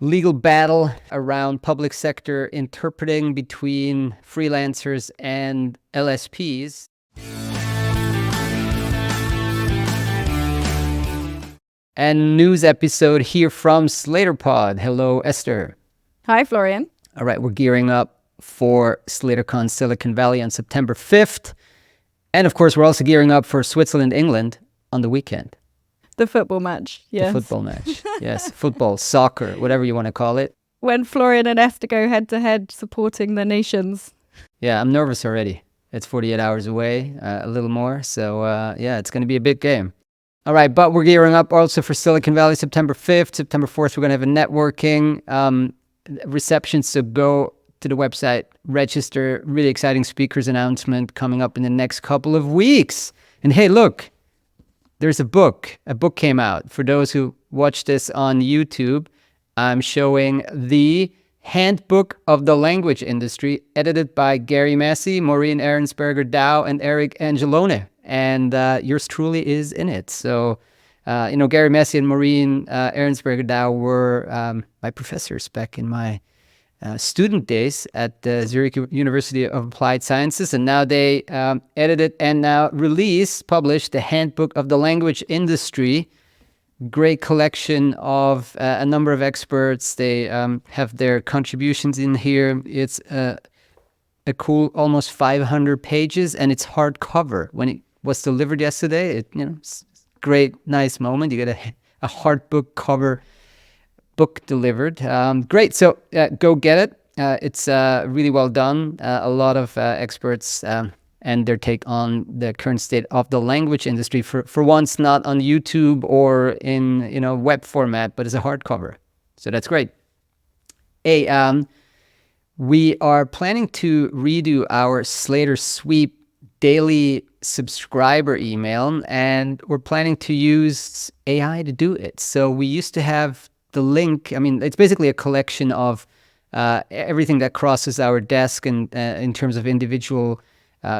legal battle around public sector interpreting between freelancers and LSPs. And news episode here from SlaterPod. Hello, Esther. Hi, Florian. All right, we're gearing up for SlaterCon Silicon Valley on September 5th. And of course, we're also gearing up for Switzerland, England on the weekend. The football match, yes. The football match, yes. Football, soccer, whatever you want to call it. When Florian and Esther go head-to-head supporting their nations. Yeah, I'm nervous already. It's 48 hours away, a little more. So, yeah, it's going to be a big game. All right, but we're gearing up also for Silicon Valley, September 5th. September 4th, we're going to have a networking reception. So go to the website, register. Really exciting speakers announcement coming up in the next couple of weeks. And hey, look. There's a book. A book came out. For those who watch this on YouTube, I'm showing the Handbook of the Language Industry, edited by Gary Massey, Maureen Ahrensberger Dow, and Eric Angelone. And yours truly is in it. So, Gary Massey and Maureen Ahrensberger Dow were my professors back in my student days at the Zurich University of Applied Sciences, and now they edited and now published the Handbook of the Language Industry. Great collection of a number of experts. They have their contributions in here. It's a cool almost 500 pages, and it's hardcover. When it was delivered yesterday, it's a great, nice moment. You get a hardbook cover book delivered. Great. So go get it. It's really well done. A lot of experts and their take on the current state of the language industry, for once not on YouTube or in web format, but as a hardcover. So that's great. Hey, we are planning to redo our Slater Sweep daily subscriber email, and we're planning to use AI to do it. So we used to have the link. I mean, it's basically a collection of everything that crosses our desk, and in terms of individual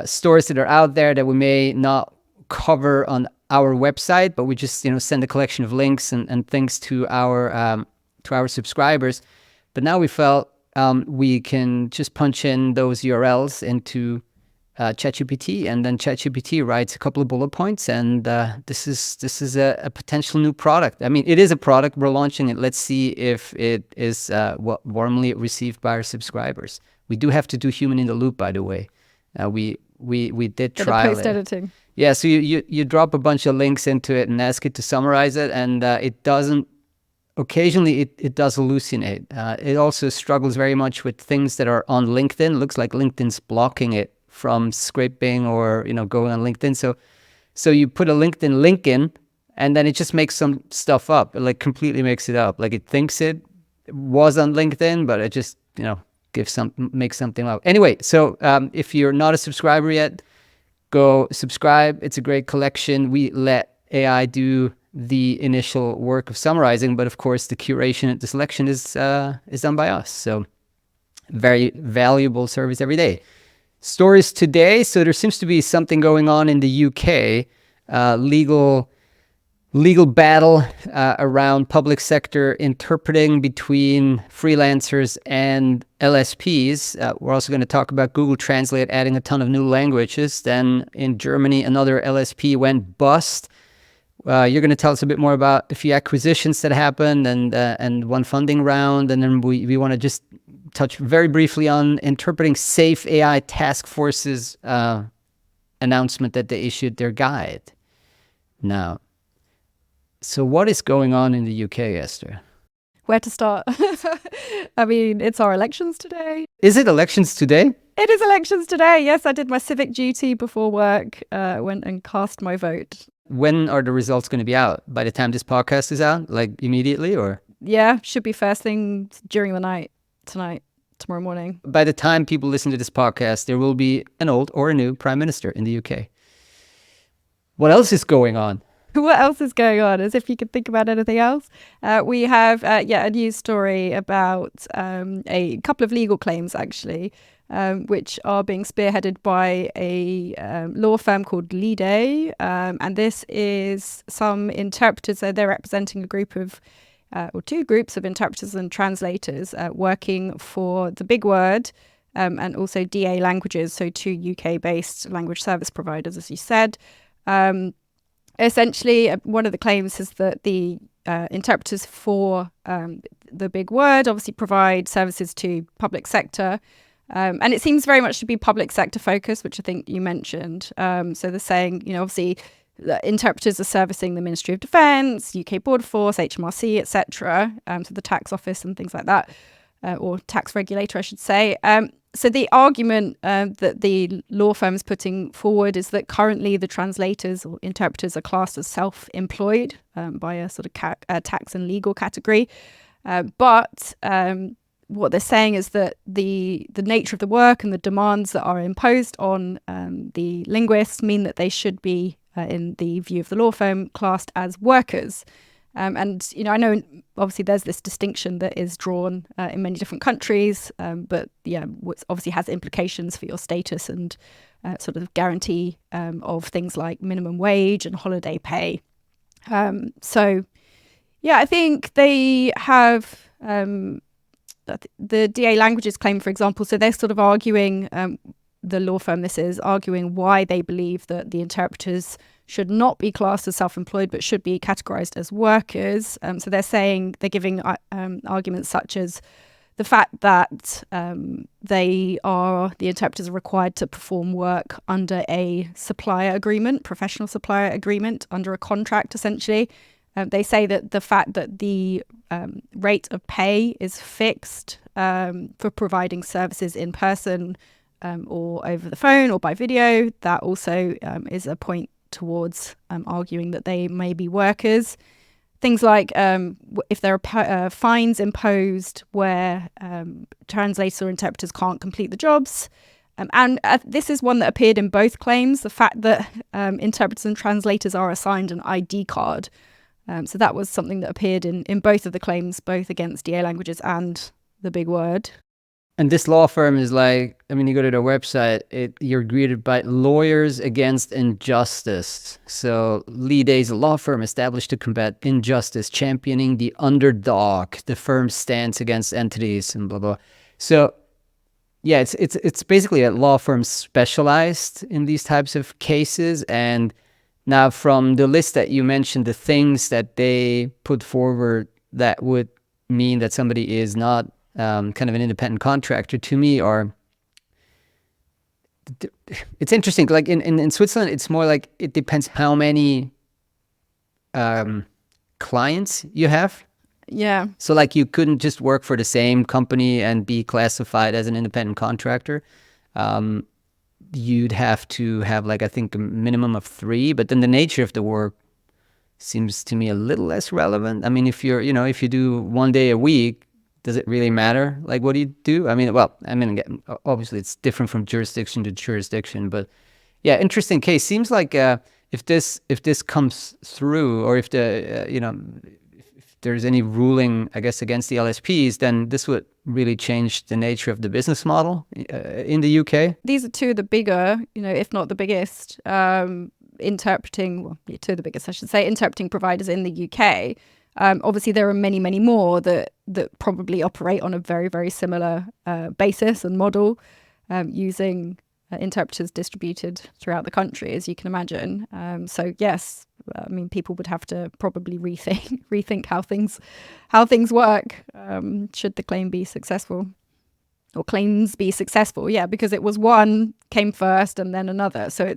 stories that are out there that we may not cover on our website, but we just send a collection of links and things to our subscribers. But now we felt we can just punch in those URLs into ChatGPT, and then ChatGPT writes a couple of bullet points, and this is a potential new product. I mean, it is a product. We're launching it. Let's see if it is warmly received by our subscribers. We do have to do human in the loop, by the way. We did trial it. Post editing. Yeah, so you drop a bunch of links into it and ask it to summarize it, and it doesn't. Occasionally, it does hallucinate. It also struggles very much with things that are on LinkedIn. It looks like LinkedIn's blocking it from scraping or going on LinkedIn. So you put a LinkedIn link in, and then it just makes some stuff up. It completely makes it up. It thinks it was on LinkedIn, but it just makes something up. Anyway, so if you're not a subscriber yet, go subscribe. It's a great collection. We let AI do the initial work of summarizing, but of course the curation and the selection is done by us. So very valuable service every day. Stories today. So there seems to be something going on in the UK, legal battle around public sector interpreting between freelancers and LSPs. We're also going to talk about Google Translate adding a ton of new languages. Then in Germany, another LSP went bust. You're going to tell us a bit more about a few acquisitions that happened and one funding round. And then we want to just touch very briefly on interpreting Safe AI Task Force's announcement that they issued their guide. Now, so what is going on in the UK, Esther? Where to start? I mean, it's our elections today. Is it elections today? It is elections today. Yes, I did my civic duty before work, went and cast my vote. When are the results going to be out? By the time this podcast is out? Immediately or? Yeah, should be first thing during the night tonight, tomorrow morning. By the time people listen to this podcast, there will be an old or a new prime minister in the UK. What else is going on? What else is going on? As if you could think about anything else. We have a news story about a couple of legal claims, actually, which are being spearheaded by a law firm called Lide. And this is some interpreters. So they're representing a group of or two groups of interpreters and translators working for the Big Word and also DA Languages, so two UK-based language service providers, as you said. Essentially, one of the claims is that the interpreters for the Big Word obviously provide services to public sector. And it seems very much to be public sector focused, which I think you mentioned. So they're saying, obviously, the interpreters are servicing the Ministry of Defence, UK Border Force, HMRC, etc. So the tax office and things like that, or tax regulator, I should say. So the argument that the law firm is putting forward is that currently the translators or interpreters are classed as self-employed by a sort of tax and legal category. But what they're saying is that the nature of the work and the demands that are imposed on the linguists mean that they should be, in the view of the law firm, classed as workers. And, I know obviously there's this distinction that is drawn in many different countries, but what obviously has implications for your status and sort of guarantee of things like minimum wage and holiday pay. So, I think they have the DA Languages claim, for example. So they're sort of arguing, the law firm this is, arguing why they believe that the interpreters should not be classed as self-employed but should be categorized as workers. So they're giving arguments such as the fact that the interpreters are required to perform work under a supplier agreement, professional supplier agreement, under a contract essentially. They say that the fact that the rate of pay is fixed for providing services in person or over the phone or by video, that also is a point towards arguing that they may be workers. Things like if there are fines imposed where translators or interpreters can't complete the jobs. And this is one that appeared in both claims, the fact that interpreters and translators are assigned an ID card. So that was something that appeared in both of the claims, both against DA Languages and the Big Word. And this law firm is like, you go to their website, you're greeted by Lawyers Against Injustice. So LEAD is a law firm established to combat injustice, championing the underdog. The firm stands against entities and blah, blah. So yeah, it's basically a law firm specialized in these types of cases. And now from the list that you mentioned, the things that they put forward that would mean that somebody is not kind of an independent contractor, to me, it's interesting. Like in Switzerland, it's more like it depends how many clients you have. Yeah. So like you couldn't just work for the same company and be classified as an independent contractor. You'd have to have like, I think, a minimum of 3, but then the nature of the work seems to me a little less relevant. If you do 1 day a week, does it really matter? Like, what do you do? Obviously it's different from jurisdiction to jurisdiction, but yeah, interesting case. Seems like if this comes through, or if if there's any ruling, I guess, against the LSPs, then this would really change the nature of the business model in the UK. These are two of the bigger, if not the biggest, two of the biggest, I should say, interpreting providers in the UK. Obviously, there are many, many more that probably operate on a very, very similar basis and model, using interpreters distributed throughout the country, as you can imagine. So yes, people would have to probably rethink how things work should the claim be successful, or claims be successful. Yeah, because it was one came first and then another. So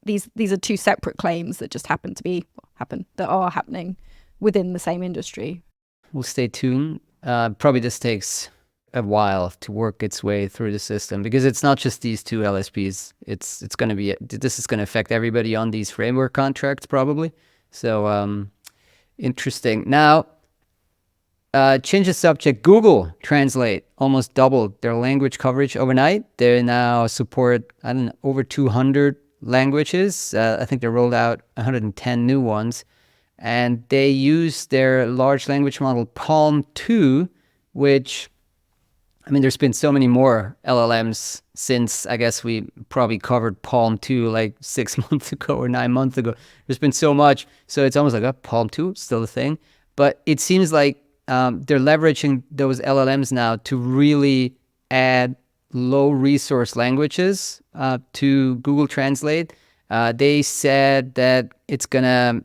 these are two separate claims that just that are happening within the same industry. We'll stay tuned. Probably this takes a while to work its way through the system, because it's not just these two LSPs. This is going to affect everybody on these framework contracts probably. So interesting. Now, change the subject. Google Translate almost doubled their language coverage overnight. They now support over 200 languages. I think they rolled out 110 new ones. And they use their large language model Palm 2, which, there's been so many more LLMs since, I guess, we probably covered Palm 2 like 6 months ago or 9 months ago. There's been so much. So it's almost like, Palm 2, still a thing. But it seems like they're leveraging those LLMs now to really add low resource languages to Google Translate. They said that it's gonna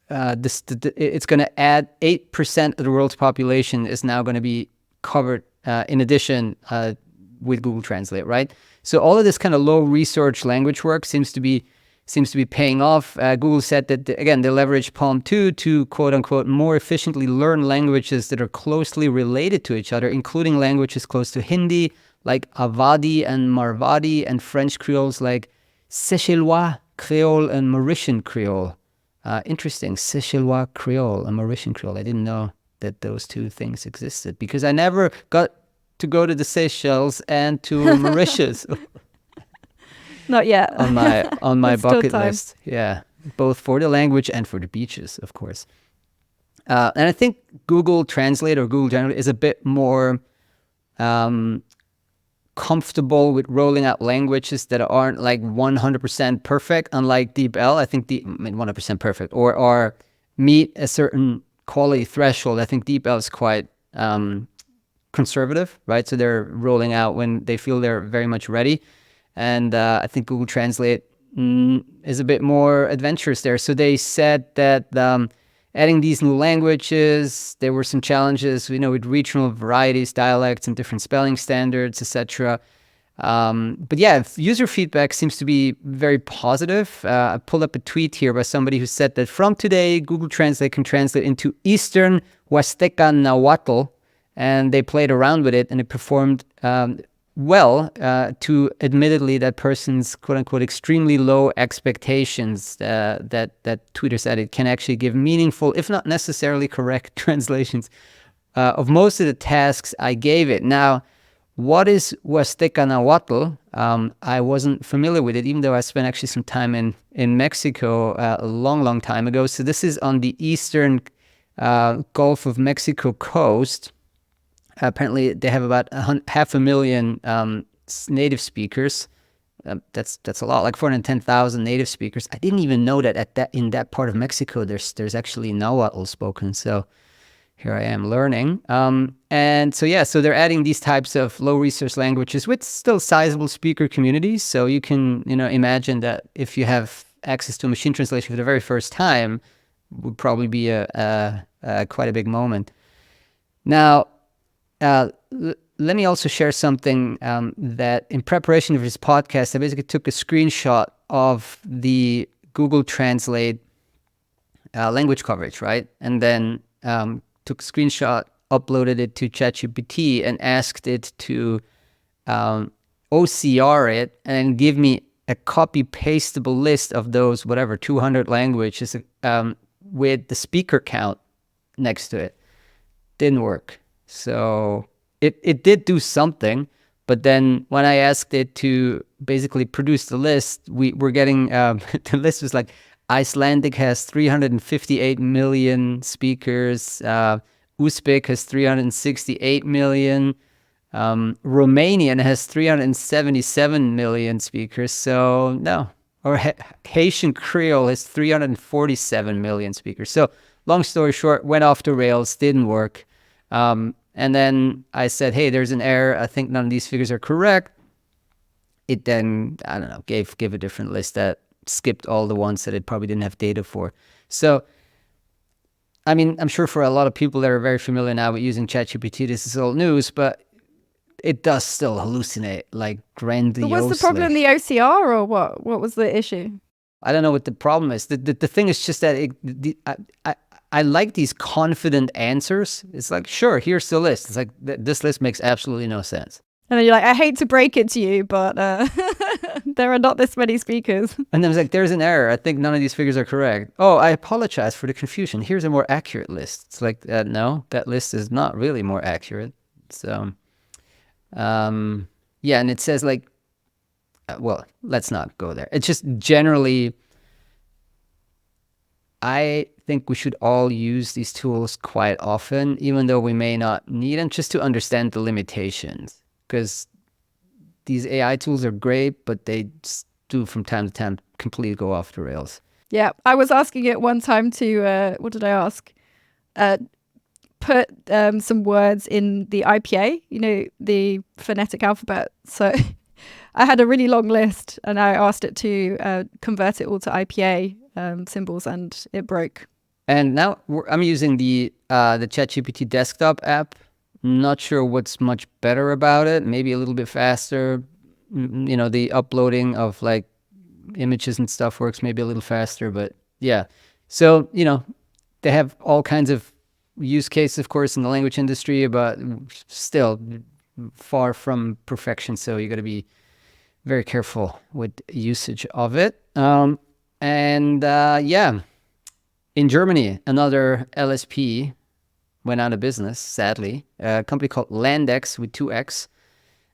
it's gonna add 8% of the world's population is now going to be covered in addition with Google Translate, right? So all of this kind of low research language work seems to be paying off. Google said that, again, they leverage PaLM 2 to, quote unquote, more efficiently learn languages that are closely related to each other, including languages close to Hindi, like Awadhi and Marwadi, and French Creoles like Seychellois Creole and Mauritian Creole. Interesting, Seychellois Creole and Mauritian Creole. I didn't know that those two things existed because I never got to go to the Seychelles and to Mauritius. Not yet. on my There's still bucket time. list. Yeah, both for the language and for the beaches, of course. And I think Google Translate or Google General is a bit more comfortable with rolling out languages that aren't like 100% perfect, unlike DeepL. I think 100% perfect or meet a certain quality threshold. I think DeepL is quite conservative, right? So they're rolling out when they feel they're very much ready. And I think Google Translate is a bit more adventurous there. So they said that adding these new languages, there were some challenges, with regional varieties, dialects, and different spelling standards, etc. But yeah, user feedback seems to be very positive. I pulled up a tweet here by somebody who said that from today, Google Translate can translate into Eastern Huasteca Nahuatl, and they played around with it, and it performed well to admittedly that person's quote-unquote extremely low expectations that tweeter said it can actually give meaningful, if not necessarily correct, translations of most of the tasks I gave it. Now, what is Huasteca Nahuatl? I wasn't familiar with it, even though I spent actually some time in Mexico a long time ago. So this is on the eastern Gulf of Mexico coast. Apparently, they have about 500,000 native speakers. That's a lot, like 410,000 native speakers. I didn't even know that in that part of Mexico, there's actually Nahuatl spoken. So here I am learning. And so they're adding these types of low resource languages with still sizable speaker communities. So you can imagine that if you have access to a machine translation for the very first time, would probably be a quite a big moment. Now. Let me also share something that in preparation for this podcast, I basically took a screenshot of the Google Translate language coverage, right? And then took a screenshot, uploaded it to ChatGPT, and asked it to OCR it and give me a copy-pastable list of those, 200 languages with the speaker count next to it. Didn't work. So it did do something, but then when I asked it to basically produce the list, we're getting the list was like Icelandic has 358 million speakers, Uzbek has 368 million, Romanian has 377 million speakers. So no, or Haitian Creole has 347 million speakers. So long story short, went off the rails, didn't work. And then I said, hey, there's an error. I think none of these figures are correct. It then, I don't know, gave a different list that skipped all the ones that it probably didn't have data for. So, I mean, I'm sure for a lot of people that are very familiar now with using ChatGPT, this is old news, but it does still hallucinate like grandiosely. But was the problem the OCR or what? What was the issue? I don't know what the problem is. The thing is just that I like these confident answers. It's like, sure, here's the list. It's like, this list makes absolutely no sense. And then you're like, I hate to break it to you, but there are not this many speakers. And then it's like, there's an error. I think none of these figures are correct. Oh, I apologize for the confusion. Here's a more accurate list. It's like, no, that list is not really more accurate. So, yeah, and it says like, well, let's not go there. It's just generally, I think we should all use these tools quite often, even though we may not need them, just to understand the limitations. Because these AI tools are great, but they do from time to time completely go off the rails. Yeah, I was asking it one time to, what did I ask? put some words in the IPA, the phonetic alphabet. So I had a really long list, and I asked it to convert it all to IPA symbols, and it broke. And now I'm using the ChatGPT desktop app. Not sure what's much better about it. Maybe a little bit faster. The uploading of like images and stuff works maybe a little faster, but yeah. So, they have all kinds of use cases, of course, in the language industry, but still far from perfection. So you got to be very careful with usage of it. In Germany, another LSP went out of business, sadly. A company called Landex with 2X.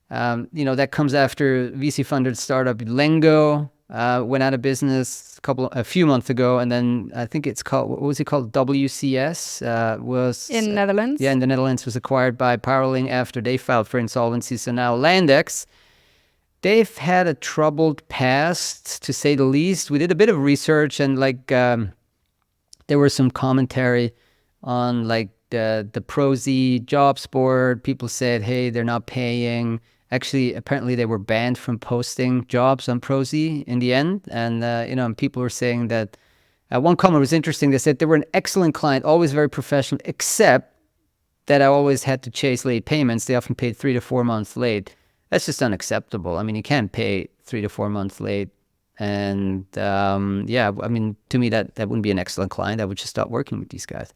That comes after VC-funded startup Lengo went out of business a few months ago, and then I think it's called, what was it called? WCS was in Netherlands. Yeah, in the Netherlands, was acquired by Powerling after they filed for insolvency. So now Landex, they've had a troubled past, to say the least. We did a bit of research, and there was some commentary on the Prosy jobs board. People said, hey, they're not paying. Actually, apparently they were banned from posting jobs on Prosy in the end. And, and people were saying that one comment was interesting. They said they were an excellent client, always very professional, except that I always had to chase late payments. They often paid 3 to 4 months late. That's just unacceptable. I mean, you can't pay 3 to 4 months late. And to me, that wouldn't be an excellent client. I would just stop working with these guys.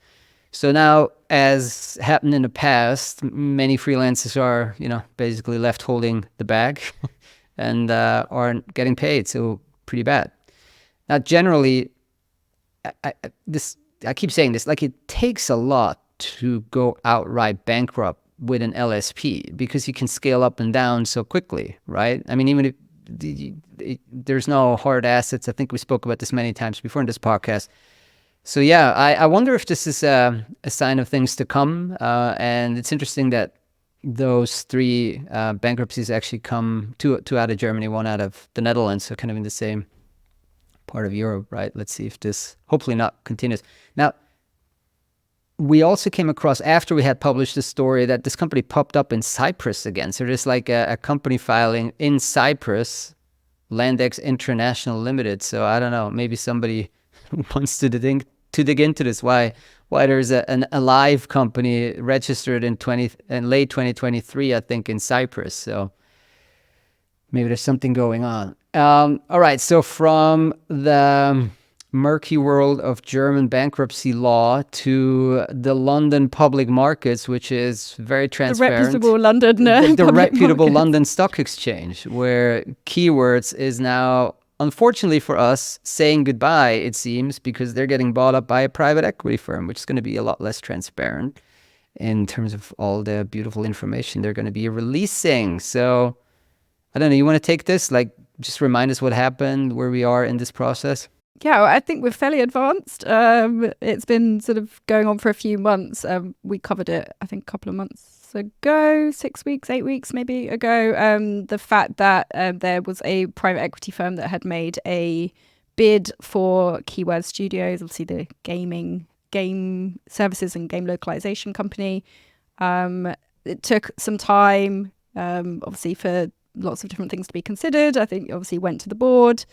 So now, as happened in the past, many freelancers are, basically left holding the bag and aren't getting paid. So pretty bad. Now, generally, I keep saying this, it takes a lot to go outright bankrupt with an LSP because you can scale up and down so quickly, right? I mean, even if there's no hard assets. I think we spoke about this many times before in this podcast. So yeah, I wonder if this is a sign of things to come. And it's interesting that those 3 bankruptcies actually come, two out of Germany, 1 out of the Netherlands, so kind of in the same part of Europe, right? Let's see if this hopefully not continues. Now, we also came across, after we had published the story, that this company popped up in Cyprus again. So there's a company filing in Cyprus, Landex International Limited. So I don't know, maybe somebody wants to dig into this, why there's a live company registered in late 2023, I think, in Cyprus. So maybe there's something going on. All right, so from the murky world of German bankruptcy law to the London public markets, which is very transparent. The reputable London the reputable markets. London Stock Exchange, where Keywords is now, unfortunately for us, saying goodbye, it seems, because they're getting bought up by a private equity firm, which is going to be a lot less transparent in terms of all the beautiful information they're going to be releasing. So, I don't know, you want to take this? Just remind us what happened, where we are in this process? Yeah, I think we're fairly advanced. It's been sort of going on for a few months. We covered it, I think, a couple of months ago, 6 weeks, 8 weeks maybe ago. The fact that there was a private equity firm that had made a bid for Keywords Studios, obviously the game services and game localization company. It took some time, obviously, for lots of different things to be considered. I think obviously went to the board.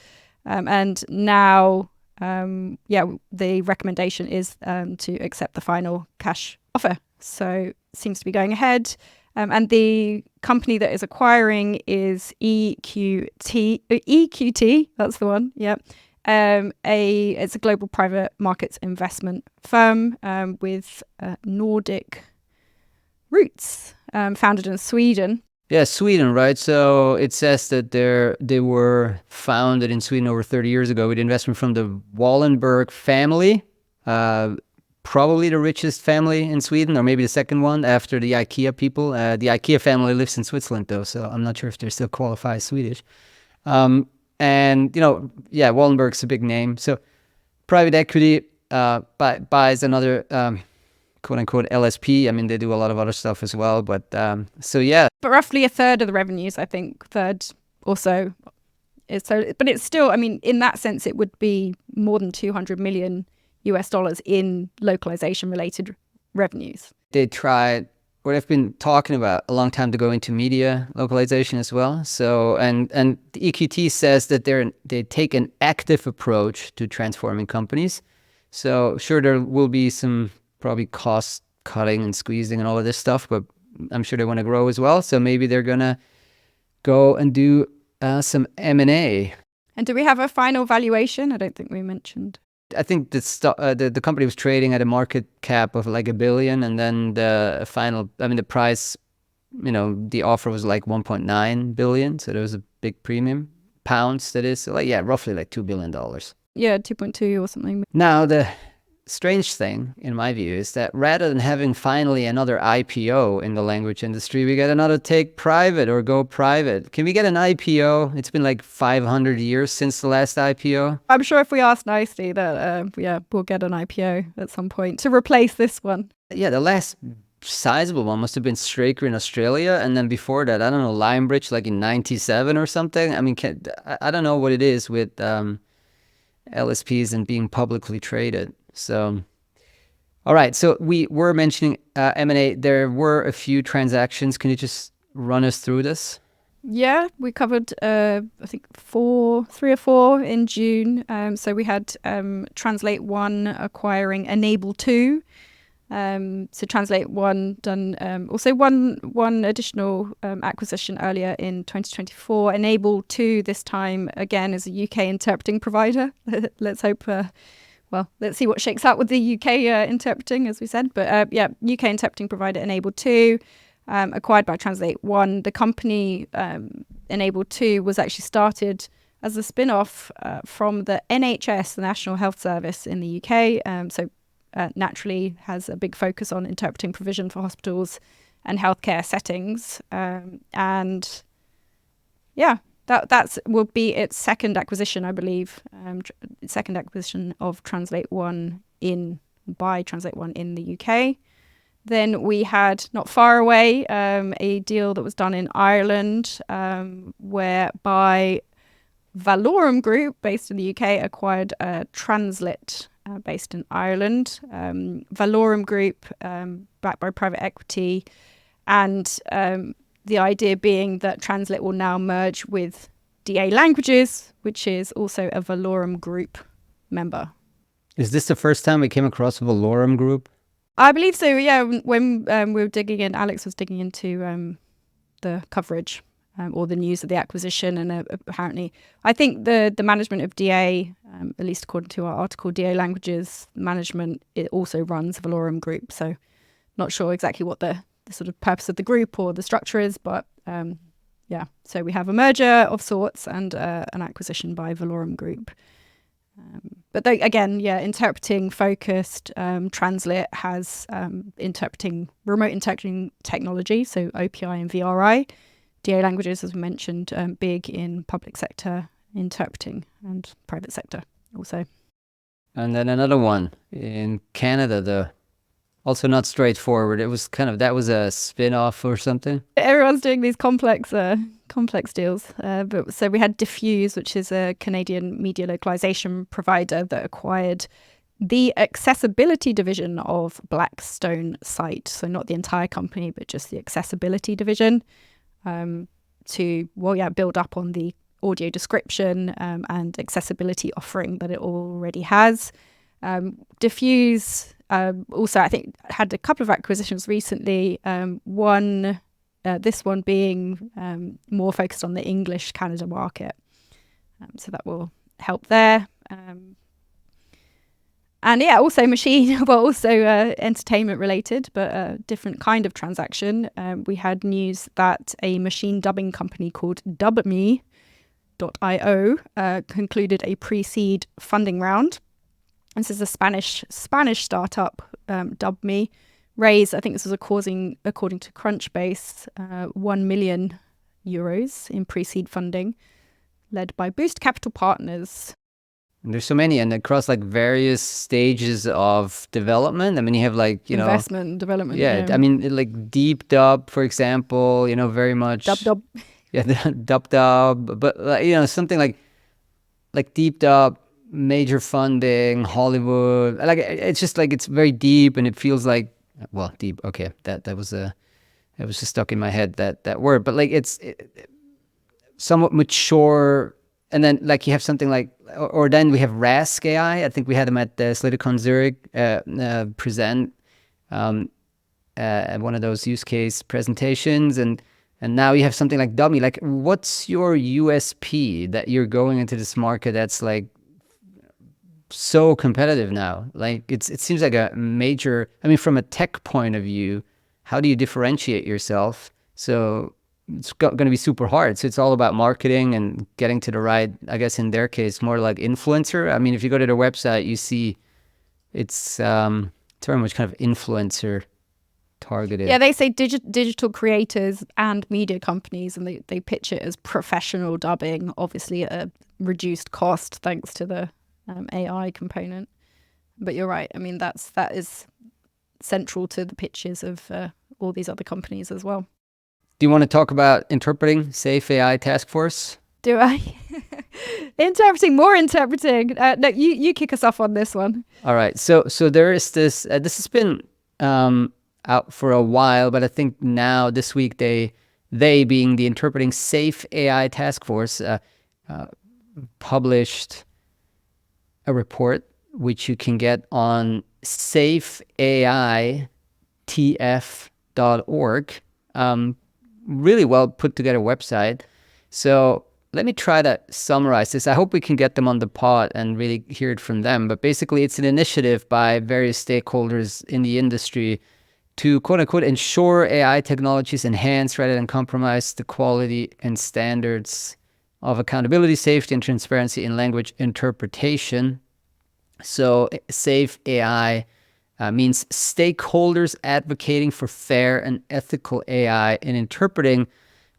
And now, the recommendation is to accept the final cash offer. So it seems to be going ahead. And the company that is acquiring is EQT, that's the one, yeah. It's a global private markets investment firm with Nordic roots, founded in Sweden. Yeah, Sweden, right? So it says that they were founded in Sweden over 30 years ago with investment from the Wallenberg family, probably the richest family in Sweden, or maybe the second one after the IKEA people. The IKEA family lives in Switzerland, though, so I'm not sure if they still qualify as Swedish. Wallenberg's a big name. So private equity buys another quote-unquote LSP. I mean, they do a lot of other stuff as well, but But roughly a third of the revenues, I think, third or so. But it's still, I mean, in that sense, it would be more than $200 million in localization-related revenues. They tried what I've been talking about a long time to go into media localization as well. So and the EQT says that they take an active approach to transforming companies. So sure, there will be some probably cost cutting and squeezing and all of this stuff, but I'm sure they want to grow as well. So maybe they're gonna go and do some M&A. And do we have a final valuation? I don't think we mentioned. I think the company was trading at a market cap of like $1 billion, and then the price, the offer was like 1.9 billion, so there was a big premium, pounds that is, so like, yeah, roughly like $2 billion. Yeah, 2.2 or something. Now, the strange thing, in my view, is that rather than having finally another IPO in the language industry, we get another take private or go private. Can we get an IPO? It's been like 500 years since the last IPO. I'm sure if we ask nicely that, we'll get an IPO at some point to replace this one. Yeah, the last sizable one must have been Straker in Australia, and then before that, I don't know, Lionbridge like in 97 or something. I mean, I don't know what it is with LSPs and being publicly traded. So, all right. So we were mentioning M&A. There were a few transactions. Can you just run us through this? Yeah, we covered, I think 3 or 4 in June. So we had Translate One acquiring Enable2. So Translate One done also one additional acquisition earlier in 2024. Enable2 this time again is a UK interpreting provider. Let's hope. Let's see what shakes out with the UK interpreting, as we said. But UK interpreting provider Enable2, acquired by Translate One. The company Enable2 was actually started as a spin-off from the NHS, the National Health Service in the UK. Naturally has a big focus on interpreting provision for hospitals and healthcare settings. That will be its second acquisition, I believe. Second acquisition of Translate One by Translate One in the UK. Then we had, not far away, a deal that was done in Ireland, whereby Valorum Group, based in the UK, acquired Translit, based in Ireland. Valorum Group, backed by private equity, and the idea being that Translit will now merge with DA Languages, which is also a Valorum Group member. Is this the first time we came across a Valorum Group? I believe so, yeah. When we were digging in, Alex was digging into the coverage or the news of the acquisition, and apparently, I think the management of DA, at least according to our article, DA Languages management, it also runs Valorum Group. So not sure exactly what the sort of purpose of the group or the structure is, but so we have a merger of sorts and an acquisition by Valorum Group. But they, again, interpreting focused. Translit has remote interpreting technology, so OPI and VRI. DA Languages, as we mentioned, big in public sector interpreting and private sector also. And then another one in Canada, also not straightforward. It was that was a spin-off or something. Everyone's doing these complex deals. So we had Diffuse, which is a Canadian media localization provider that acquired the accessibility division of Blackstone Site. So not the entire company, but just the accessibility division, to build up on the audio description and accessibility offering that it already has. Diffuse also, I think, had a couple of acquisitions recently. This one being more focused on the English Canada market. So that will help there. Also entertainment related, but a different kind of transaction. We had news that a machine dubbing company called Dubme.io concluded a pre-seed funding round. This is a Spanish startup, Dubme, raised, I think this was according to Crunchbase, €1 million in pre-seed funding, led by Boost Capital Partners. And there's so many, and across various stages of development. I mean, you have investment and development. Yeah, I mean, like Deep Dub, for example. Very much Dub. Yeah, Dub, but something like Deep Dub, major funding, Hollywood. It's just it's very deep, and it feels like well, deep. Okay, that was a it was just stuck in my head, that word. But like it's somewhat mature, and then like you have something like, or then we have Rask AI. I think we had them at the Sliticon Zurich present at one of those use case presentations, and now you have something like Dummy. Like, what's your USP that you're going into this market that's like so competitive now? Like, it seems like a major. I mean, from a tech point of view, how do you differentiate yourself? So it's going to be super hard. So it's all about marketing and getting to the right, I guess in their case, more like influencer. I mean, if you go to their website, you see it's very much kind of influencer targeted. Yeah, they say digital creators and media companies, and they pitch it as professional dubbing, obviously at a reduced cost thanks to the AI component. But you're right. I mean, that is central to the pitches of all these other companies as well. Do you want to talk about interpreting Safe AI Task Force? Do I? More interpreting. No, you kick us off on this one. All right. So there is this. This has been out for a while, but I think now this week they being the Interpreting Safe AI Task Force published a report which you can get on safeaitf.org. Really well put together website. So let me try to summarize this. I hope we can get them on the pod and really hear it from them. But basically, it's an initiative by various stakeholders in the industry to, quote unquote, ensure AI technologies enhance rather than compromise the quality and standards of accountability, safety, and transparency in language interpretation. So Safe AI means stakeholders advocating for fair and ethical AI in interpreting.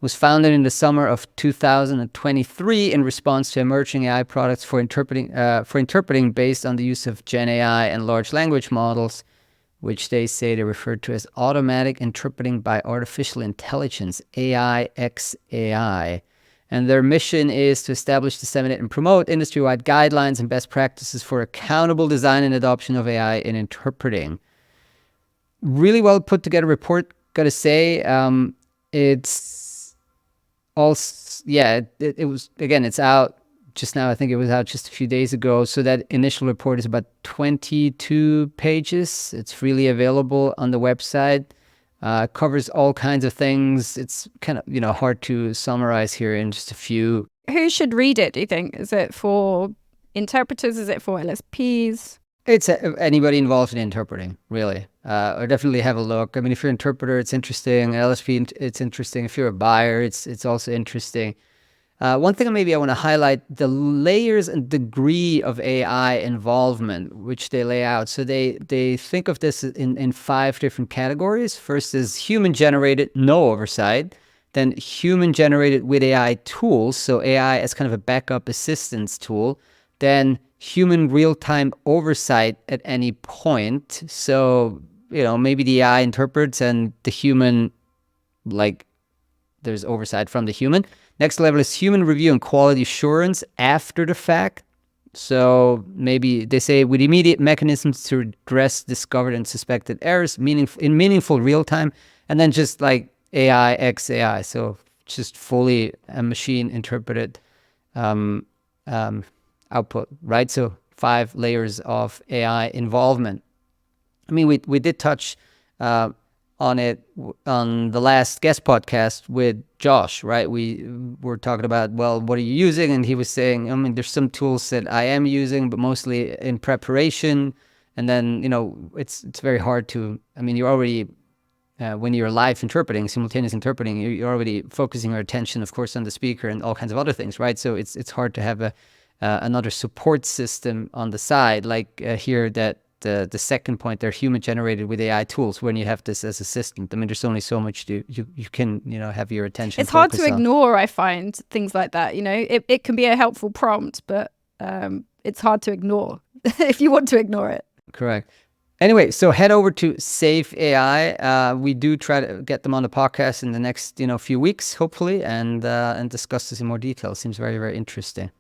Was founded in the summer of 2023 in response to emerging AI products for interpreting based on the use of Gen AI and large language models, which they say they refer to as automatic interpreting by artificial intelligence, AI XAI. And their mission is to establish, disseminate, and promote industry-wide guidelines and best practices for accountable design and adoption of AI in interpreting. Really well put together report, gotta say. It's also, yeah, it was, again, it's out just now. I think it was out just a few days ago. So that initial report is about 22 pages. It's freely available on the website. Covers all kinds of things. It's kind of, hard to summarize here in just a few. Who should read it, do you think? Is it for interpreters? Is it for LSPs? It's anybody involved in interpreting, really. Or definitely have a look. I mean, if you're an interpreter, it's interesting. LSP, it's interesting. If you're a buyer, it's also interesting. One thing maybe I want to highlight, the layers and degree of AI involvement, which they lay out. So they think of this in 5 different categories. First is human-generated, no oversight. Then human-generated with AI tools, so AI as kind of a backup assistance tool. Then human real-time oversight at any point. So, maybe the AI interprets and the human, there's oversight from the human. Next level is human review and quality assurance after the fact. So maybe they say with immediate mechanisms to address discovered and suspected errors in meaningful real time. And then just like AI XAI. So just fully a machine interpreted output, right? So 5 layers of AI involvement. I mean, we did touch on it on the last guest podcast with Josh, right? We were talking about, well, what are you using? And he was saying, I mean, there's some tools that I am using, but mostly in preparation. And then, it's very hard to, I mean, you're already, when you're live interpreting, simultaneous interpreting, you're already focusing your attention, of course, on the speaker and all kinds of other things, right? So it's hard to have another support system on the side, like here that the second point, they're human generated with AI tools. When you have this as assistant, I mean, there's only so much you can have your attention. It's hard to ignore. I find things like that. It can be a helpful prompt, but it's hard to ignore if you want to ignore it. Correct. Anyway, so head over to Safe AI. We do try to get them on the podcast in the next few weeks, hopefully, and discuss this in more detail. Seems very, very interesting.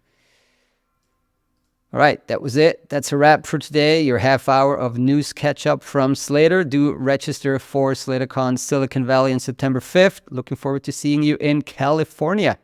All right, that was it. That's a wrap for today. Your half hour of news catch up from Slader. Do register for SladerCon Silicon Valley on September 5th. Looking forward to seeing you in California.